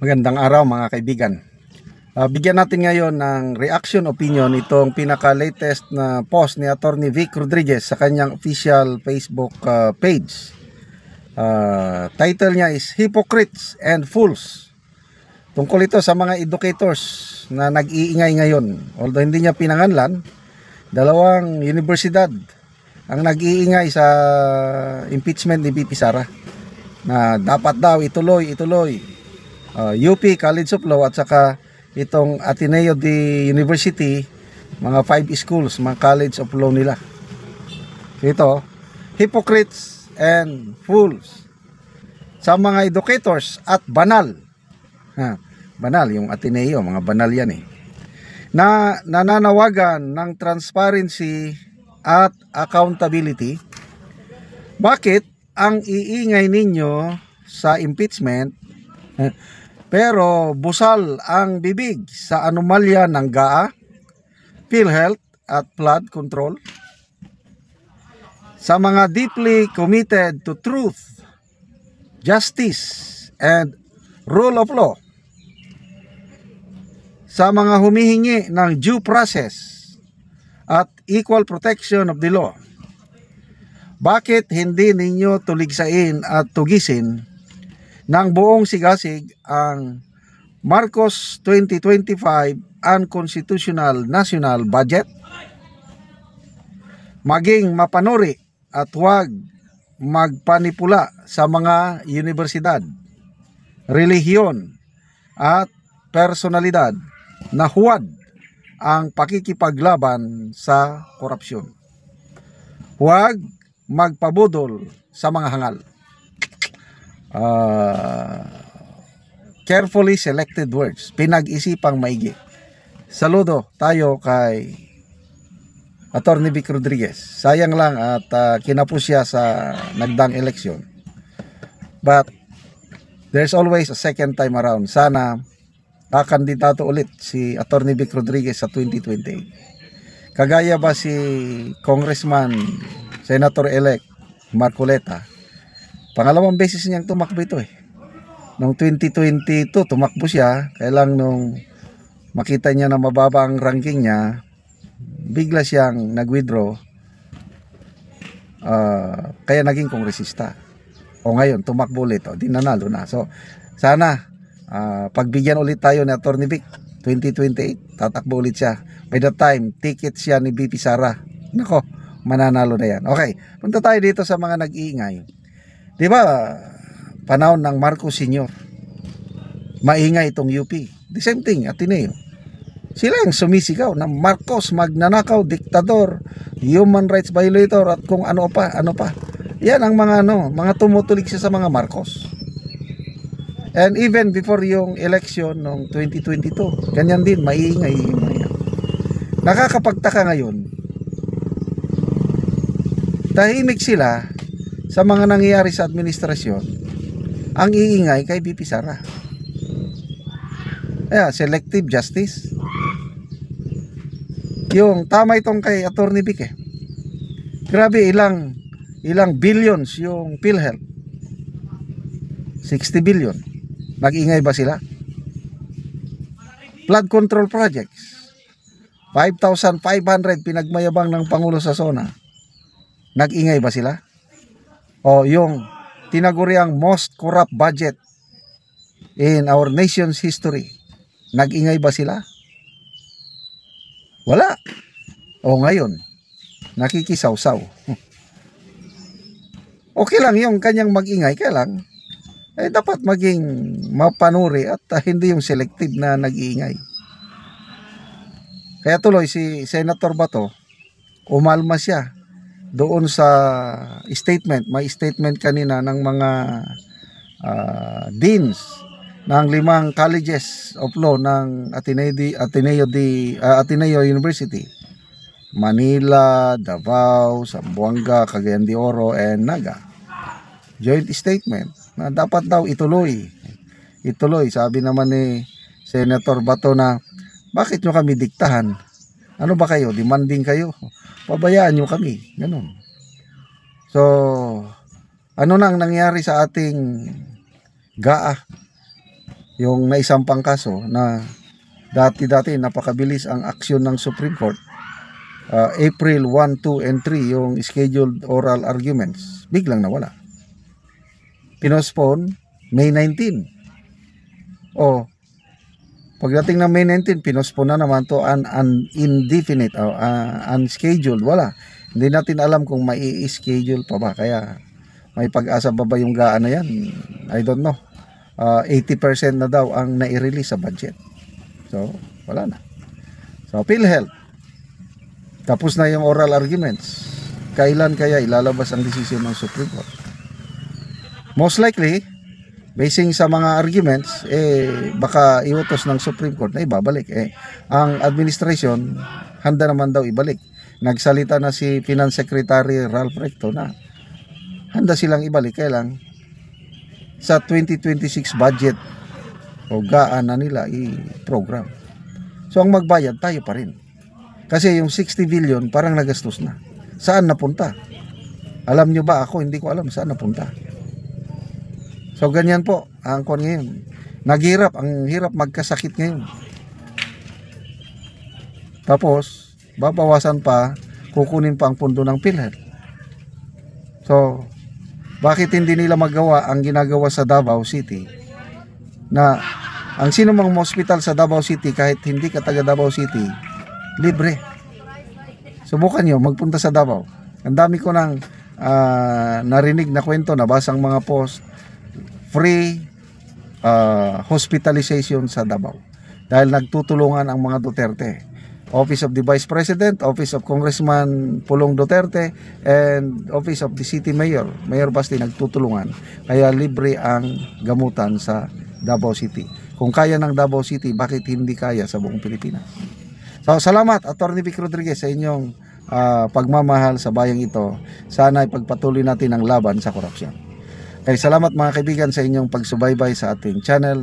Magandang araw mga kaibigan. Bigyan natin ngayon ng reaction opinion itong pinaka-latest na post ni Attorney Vic Rodriguez sa kanyang official Facebook page. Title niya is Hypocrites and Fools. Tungkol ito sa mga educators na nag-iingay ngayon. Although hindi niya pinanganlan, dalawang universidad ang nag-iingay sa impeachment ni VP Sara na dapat daw ituloy. UP College of Law at saka itong Ateneo de University, mga 5 schools, mga College of Law nila. Ito, hypocrites and fools sa mga educators at banal. Banal yung Ateneo, mga banal yan na nananawagan ng transparency at accountability. Bakit ang iingay ninyo sa impeachment pero busal ang bibig sa anomalya ng GAA, PhilHealth at flood control? Sa mga deeply committed to truth, justice, and rule of law, sa mga humihingi ng due process at equal protection of the law, bakit hindi ninyo tuligsain at tugisin ng buong sigasig ang Marcos 2025 Unconstitutional National Budget? Maging mapanuri at huwag magpanipula sa mga universidad, relihiyon at personalidad na huwad ang pakikipaglaban sa korupsyon. Huwag magpabudol sa mga hangal. Carefully selected words, pinag-isipang maigi. Saludo tayo kay Attorney Vic Rodriguez. Sayang lang at kinapos siya sa nagdaang eleksyon, but there's always a second time around. Sana kakandidato ulit si Attorney Vic Rodriguez sa 2028. Kagaya ba si Congressman Senator-elect Marcoleta? Pangalawang beses niyang tumakbo ito Noong 2022 tumakbo siya, kaya lang nung makita niya na mababa ang ranking niya, bigla siyang nag-withdraw, kaya naging kongresista. O ngayon tumakbo ulit, di nanalo na. So sana pagbigyan ulit tayo ni Attorney Vic 2028, tatakbo ulit siya. By the time ticket siya ni VP Sara, nako, mananalo na yan. Okay, punta tayo dito sa mga nag-iingay. Di ba, panahon ng Marcos Sr., maingay itong UP. The same thing, Ateneo. Sila ang sumisigaw na Marcos, magnanakaw, diktador, human rights violator, at kung ano pa. Yan ang mga tumutulig siya sa mga Marcos. And even before yung election noong 2022, ganyan din, maingay. Nakakapagtaka ngayon, tahimik sila sa mga nangyayari sa administrasyon, ang iingay kay VP Sara. Selective justice. Yung tama itong kay Attorney Vic Grabe, ilang billions yung PhilHealth. 60 billion. Nag-ingay ba sila? Flood control projects. 5,500 pinagmayabang ng Pangulo sa SONA. Nag-ingay ba sila? O yung tinaguriang most corrupt budget in our nation's history, nag-ingay ba sila? Wala. O ngayon, nakikisawsaw. Okay lang yung kanyang mag-ingay, kaya lang dapat maging mapanuri at hindi yung selective na nag-iingay. Kaya tuloy si Senator Bato, umalma siya doon sa statement. May statement kanina ng mga deans ng 5 colleges of law ng Ateneo University, Manila, Davao, Zamboanga, Cagayan de Oro, and Naga. Joint statement na dapat daw ituloy. Sabi naman ni Senator Bato na, bakit nyo kami diktahan? Ano ba kayo? Demanding kayo? Pabayaan nyo kami. Ganun. So, ano nang nangyari sa ating GAA? yung naisampang kaso na dati napakabilis ang aksyon ng Supreme Court. April 1, 2, and 3 yung scheduled oral arguments, biglang nawala. Pinospone May 19. Pagdating ng May 19, pinospone na naman to an indefinite, unscheduled. Wala. Hindi natin alam kung may i-schedule pa ba. Kaya may pag-asa ba yung gaan na yan? I don't know. 80% na daw ang nai-release sa budget. So, wala na. So, PhilHealth. Tapos na yung oral arguments. Kailan kaya ilalabas ang desisyon ng Supreme Court? Most likely, basing sa mga arguments, baka iutos ng Supreme Court na ibabalik. Ang administration, handa naman daw ibalik. Nagsalita na si Finance Secretary Ralph Recto na handa silang ibalik. Kailan sa 2026 budget o gaan na nila i-program. So ang magbayad tayo pa rin. Kasi yung 60 billion parang nagastos na. Saan napunta? Alam nyo ba? Ako hindi ko alam saan napunta. So ganyan po ang kon ngayon. Naghirap, ang hirap magkasakit ngayon. Tapos babawasan pa, kukunin pa ang pundo ng PhilHealth. So bakit hindi nila magawa ang ginagawa sa Davao City? Na ang sino mang hospital sa Davao City, kahit hindi ka taga Davao City, libre. Subukan nyo, magpunta sa Davao. Ang dami ko nang narinig na kwento, nabasang mga post, free hospitalization sa Davao. Dahil nagtutulungan ang mga Duterte. Office of the Vice President, Office of Congressman Pulong Duterte, and Office of the City Mayor, Mayor Basti, nagtutulungan. Kaya libre ang gamutan sa Davao City. Kung kaya ng Davao City, bakit hindi kaya sa buong Pilipinas? So, salamat, Atty. Vic Rodriguez, sa inyong pagmamahal sa bayang ito. Sana ipagpatuloy natin ang laban sa korupsyon. Kaya salamat mga kaibigan sa inyong pagsubaybay sa ating channel.